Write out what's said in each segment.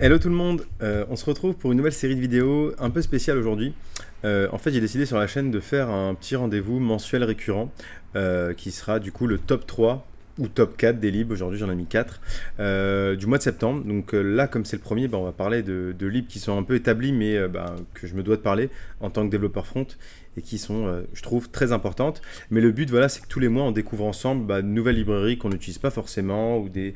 Hello tout le monde, on se retrouve pour une nouvelle série de vidéos un peu spéciale aujourd'hui. En fait j'ai décidé sur la chaîne de faire un petit rendez-vous mensuel récurrent qui sera du coup le top 3 ou top 4 des libres, aujourd'hui j'en ai mis 4, du mois de septembre. Donc là comme c'est le premier, on va parler de libres qui sont un peu établis mais que je me dois de parler en tant que développeur front et qui sont, je trouve, très importantes. Mais le but, voilà, c'est que tous les mois, on découvre ensemble de nouvelles librairies qu'on n'utilise pas forcément ou des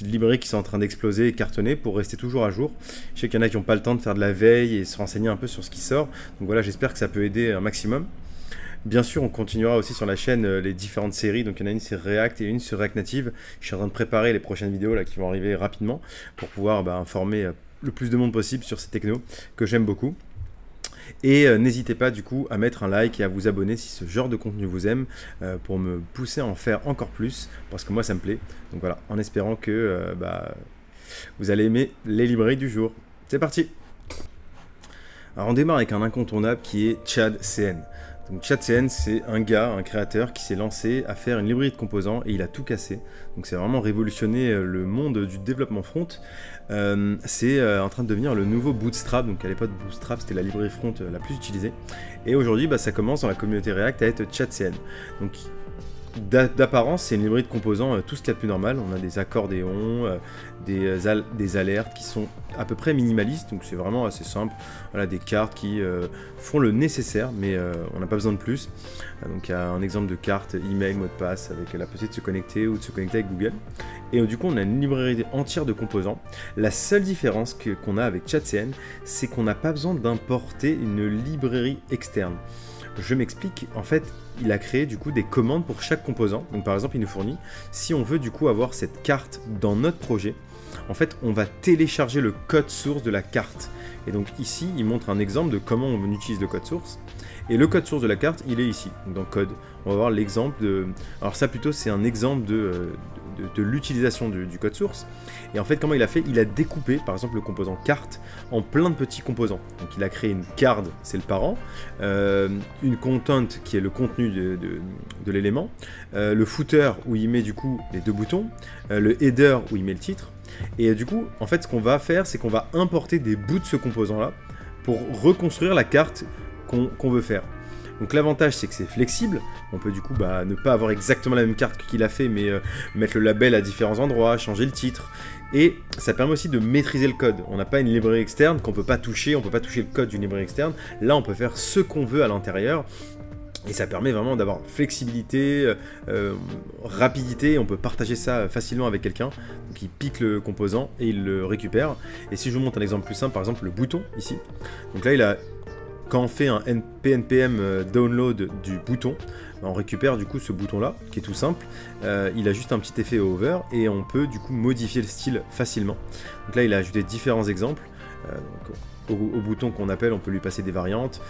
librairies qui sont en train d'exploser et cartonner pour rester toujours à jour. Je sais qu'il y en a qui n'ont pas le temps de faire de la veille et se renseigner un peu sur ce qui sort. Donc voilà, j'espère que ça peut aider un maximum. Bien sûr, on continuera aussi sur la chaîne les différentes séries. Donc il y en a une sur React et une sur React Native. Je suis en train de préparer les prochaines vidéos là, qui vont arriver rapidement pour pouvoir informer le plus de monde possible sur ces technos que j'aime beaucoup. Et n'hésitez pas du coup à mettre un like et à vous abonner si ce genre de contenu vous aime pour me pousser à en faire encore plus parce que moi ça me plaît. Donc voilà, en espérant que vous allez aimer les librairies du jour. C'est parti! Alors on démarre avec un incontournable qui est ChadCN. Donc ChadCN, c'est un gars, un créateur qui s'est lancé à faire une librairie de composants et il a tout cassé. Donc c'est vraiment révolutionné le monde du développement front. C'est en train de devenir le nouveau Bootstrap. Donc à l'époque Bootstrap c'était la librairie front la plus utilisée. Et aujourd'hui ça commence dans la communauté React à être ChadCN. Donc d'apparence, c'est une librairie de composants, tout ce qu'il y a de plus normal. On a des accordéons, des alertes qui sont à peu près minimalistes, donc c'est vraiment assez simple. Voilà, des cartes qui font le nécessaire, mais on n'a pas besoin de plus. Donc il y a un exemple de carte email, mot de passe, avec la possibilité de se connecter ou de se connecter avec Google. Et du coup, on a une librairie entière de composants. La seule différence qu'on a avec ChadCN, c'est qu'on n'a pas besoin d'importer une librairie externe. Je m'explique, en fait, il a créé du coup des commandes pour chaque composant. Donc par exemple, il nous fournit, si on veut du coup avoir cette carte dans notre projet, en fait, on va télécharger le code source de la carte. Et donc ici, il montre un exemple de comment on utilise le code source. Et le code source de la carte, il est ici, donc dans code. On va voir l'exemple de... Alors ça plutôt, c'est un exemple de l'utilisation du code source. Et en fait, comment il a fait? Il a découpé, par exemple, le composant carte en plein de petits composants. Donc il a créé une card, c'est le parent, une content qui est le contenu de l'élément, le footer où il met du coup les deux boutons, le header où il met le titre. Et du coup, en fait, ce qu'on va faire, c'est qu'on va importer des bouts de ce composant-là pour reconstruire la carte qu'on veut faire. Donc l'avantage c'est que c'est flexible, on peut du coup ne pas avoir exactement la même carte qu'il a fait mais mettre le label à différents endroits, changer le titre, et ça permet aussi de maîtriser le code. On n'a pas une librairie externe qu'on peut pas toucher, on peut pas toucher le code d'une librairie externe, là on peut faire ce qu'on veut à l'intérieur. Et ça permet vraiment d'avoir flexibilité, rapidité, on peut partager ça facilement avec quelqu'un. Donc il pique le composant et il le récupère. Et si je vous montre un exemple plus simple, par exemple le bouton ici. Donc là quand on fait un npm download du bouton, on récupère du coup ce bouton là, qui est tout simple. Il a juste un petit effet hover et on peut du coup modifier le style facilement. Donc là il a ajouté différents exemples. Au bouton qu'on appelle, on peut lui passer des variantes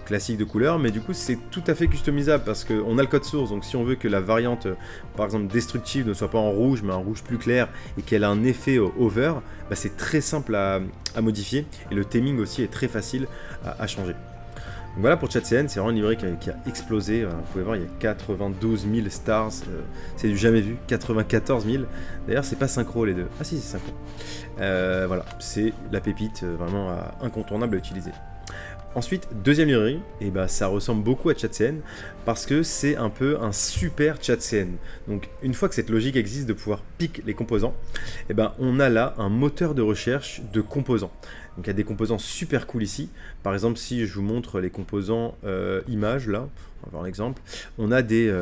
classiques de couleurs, mais du coup c'est tout à fait customisable parce qu'on a le code source. Donc si on veut que la variante par exemple destructive ne soit pas en rouge mais en rouge plus clair et qu'elle a un effet hover, c'est très simple à modifier et le theming aussi est très facile à changer. Donc voilà pour ChadCN, c'est vraiment une librairie qui a explosé. Vous pouvez voir, il y a 92 000 stars, c'est du jamais vu, 94 000. D'ailleurs, c'est pas synchro les deux. Ah si, c'est synchro. Voilà, c'est la pépite vraiment incontournable à utiliser. Ensuite, deuxième librairie, et ça ressemble beaucoup à ChadCN parce que c'est un peu un super ChadCN. Donc une fois que cette logique existe de pouvoir piquer les composants, on a là un moteur de recherche de composants. Donc il y a des composants super cool ici. Par exemple, si je vous montre les composants images, là, on va voir l'exemple, on a des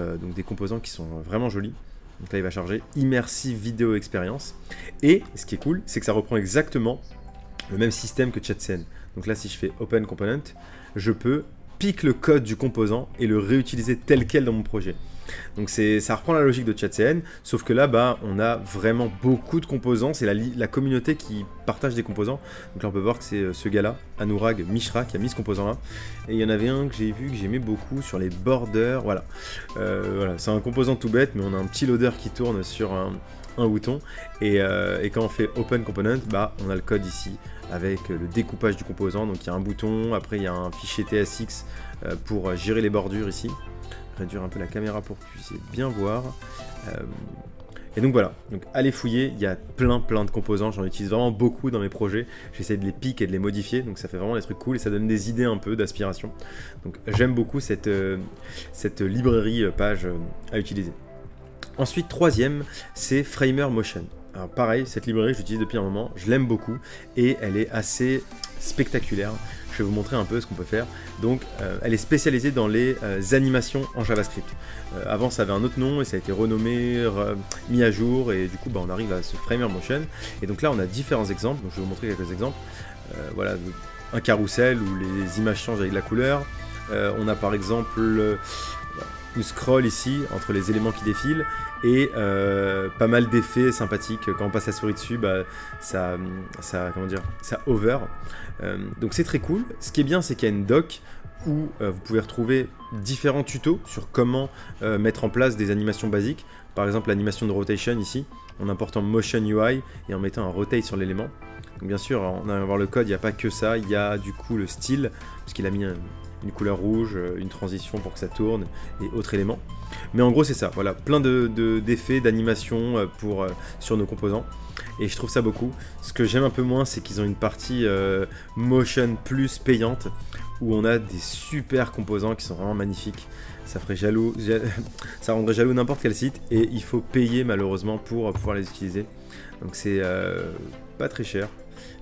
composants qui sont vraiment jolis. Donc là, il va charger Immersive Video Experience. Et ce qui est cool, c'est que ça reprend exactement le même système que ChadCN. Donc là, si je fais Open Component, je peux piquer le code du composant et le réutiliser tel quel dans mon projet. Donc ça reprend la logique de ChadCN, sauf que là, on a vraiment beaucoup de composants. C'est la communauté qui partage des composants. Donc là, on peut voir que c'est ce gars-là, Anurag Mishra, qui a mis ce composant-là. Et il y en avait un que j'ai vu, que j'aimais beaucoup, sur les borders. Voilà, c'est un composant tout bête, mais on a un petit loader qui tourne sur un bouton. Et quand on fait Open Component, on a le code ici, avec le découpage du composant. Donc il y a un bouton, après il y a un fichier TSX pour gérer les bordures ici. Réduire un peu la caméra pour que vous puissiez bien voir. Et donc voilà, donc allez fouiller, il y a plein de composants, j'en utilise vraiment beaucoup dans mes projets, j'essaie de les piquer et de les modifier, donc ça fait vraiment des trucs cool et ça donne des idées un peu d'aspiration. Donc j'aime beaucoup cette librairie page à utiliser. Ensuite, troisième, c'est Framer Motion. Alors pareil, cette librairie, je l'utilise depuis un moment, je l'aime beaucoup et elle est assez spectaculaire. Je vais vous montrer un peu ce qu'on peut faire. Donc, elle est spécialisée dans les animations en JavaScript. Avant, ça avait un autre nom et ça a été renommé, mis à jour et du coup, on arrive à ce Framer Motion. Et donc là, on a différents exemples. Donc, je vais vous montrer quelques exemples. Voilà, un carrousel où les images changent avec la couleur. On a par exemple une scroll ici entre les éléments qui défilent et pas mal d'effets sympathiques. Quand on passe la souris dessus, ça hover. Donc c'est très cool. Ce qui est bien, c'est qu'il y a une doc où vous pouvez retrouver différents tutos sur comment mettre en place des animations basiques. Par exemple, l'animation de rotation ici, en important Motion UI et en mettant un rotate sur l'élément. Donc bien sûr, on va voir le code, il n'y a pas que ça, il y a du coup le style, parce qu'il a mis une couleur rouge, une transition pour que ça tourne et autres éléments. Mais en gros c'est ça, voilà, plein d'effets, d'animation sur nos composants. Et je trouve ça beaucoup. Ce que j'aime un peu moins, c'est qu'ils ont une partie Motion Plus payante, où on a des super composants qui sont vraiment magnifiques. Ça ferait jaloux, ça rendrait jaloux n'importe quel site, et il faut payer malheureusement pour pouvoir les utiliser. Donc c'est pas très cher.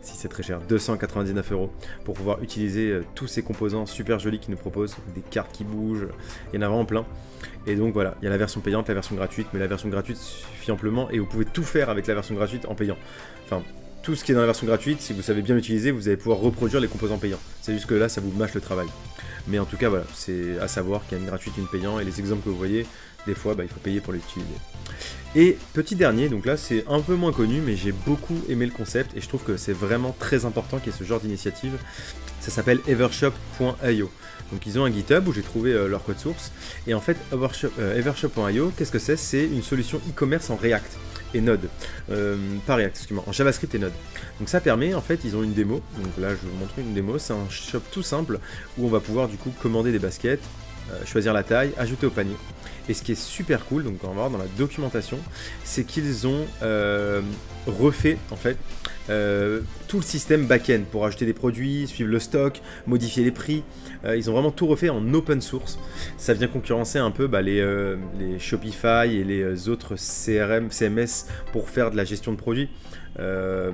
Si c'est très cher, 299 € pour pouvoir utiliser tous ces composants super jolis qu'ils nous proposent, des cartes qui bougent, il y en a vraiment plein. Et donc voilà, il y a la version payante, la version gratuite, mais la version gratuite suffit amplement et vous pouvez tout faire avec la version gratuite en payant. Enfin, tout ce qui est dans la version gratuite, si vous savez bien l'utiliser, vous allez pouvoir reproduire les composants payants. C'est juste que là, ça vous mâche le travail. Mais en tout cas, voilà, c'est à savoir qu'il y a une gratuite et une payante, et les exemples que vous voyez, des fois, il faut payer pour les utiliser. Et petit dernier, donc là c'est un peu moins connu, mais j'ai beaucoup aimé le concept et je trouve que c'est vraiment très important qu'il y ait ce genre d'initiative. Ça s'appelle Evershop.io. Donc ils ont un GitHub où j'ai trouvé leur code source. Et en fait, Evershop.io, qu'est-ce que c'est? C'est une solution e-commerce en React et Node. Pas React, excuse-moi, en JavaScript et Node. Donc ça permet, en fait, ils ont une démo. Donc là, je vais vous montrer une démo. C'est un shop tout simple où on va pouvoir du coup commander des baskets, choisir la taille, ajouter au panier. Et ce qui est super cool, donc on va voir dans la documentation, c'est qu'ils ont refait en fait tout le système back-end pour ajouter des produits, suivre le stock, modifier les prix. Ils ont vraiment tout refait en open source. Ça vient concurrencer un peu les Shopify et les autres CRM, CMS pour faire de la gestion de produits.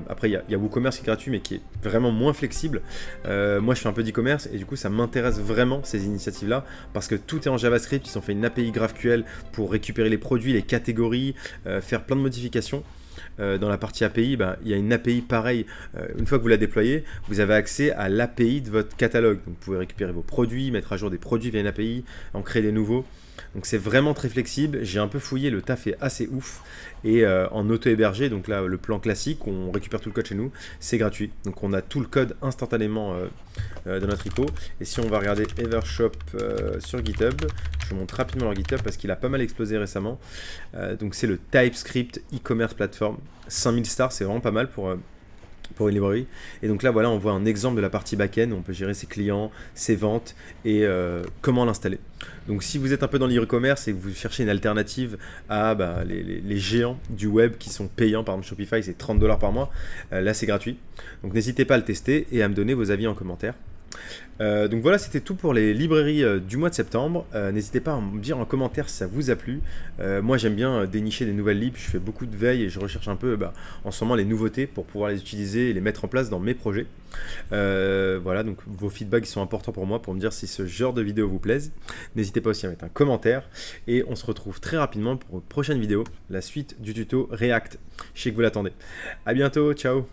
Après il y a WooCommerce qui est gratuit mais qui est vraiment moins flexible. Moi je fais un peu d'e-commerce et du coup ça m'intéresse vraiment ces initiatives là parce que tout est en JavaScript. Ils ont fait une API GraphQL pour récupérer les produits, les catégories, faire plein de modifications. Dans la partie API, il y a une API pareille. Une fois que vous la déployez, vous avez accès à l'API de votre catalogue. Donc, vous pouvez récupérer vos produits, mettre à jour des produits via une API, en créer des nouveaux. Donc c'est vraiment très flexible. J'ai un peu fouillé, le taf est assez ouf. Et en auto-hébergé, donc là le plan classique, on récupère tout le code chez nous, c'est gratuit. Donc on a tout le code instantanément dans notre repo. Et si on va regarder Evershop sur GitHub, je vous montre rapidement leur GitHub parce qu'il a pas mal explosé récemment. Donc c'est le TypeScript e-commerce platform. 5000 stars, c'est vraiment pas mal pour une librairie. Et donc là voilà, on voit un exemple de la partie back-end où on peut gérer ses clients, ses ventes et comment l'installer. Donc si vous êtes un peu dans l'e-commerce et que vous cherchez une alternative à les géants du web qui sont payants, par exemple Shopify c'est 30 $ par mois, là c'est gratuit. Donc n'hésitez pas à le tester et à me donner vos avis en commentaire. Donc voilà, c'était tout pour les librairies du mois de septembre. N'hésitez pas à me dire en commentaire si ça vous a plu. Moi j'aime bien dénicher des nouvelles libs, je fais beaucoup de veille et je recherche un peu en ce moment les nouveautés pour pouvoir les utiliser et les mettre en place dans mes projets. Voilà, donc vos feedbacks sont importants pour moi pour me dire si ce genre de vidéo vous plaise. N'hésitez pas aussi à mettre un commentaire et on se retrouve très rapidement pour une prochaine vidéo, la suite du tuto React. Je sais que vous l'attendez. À bientôt, ciao.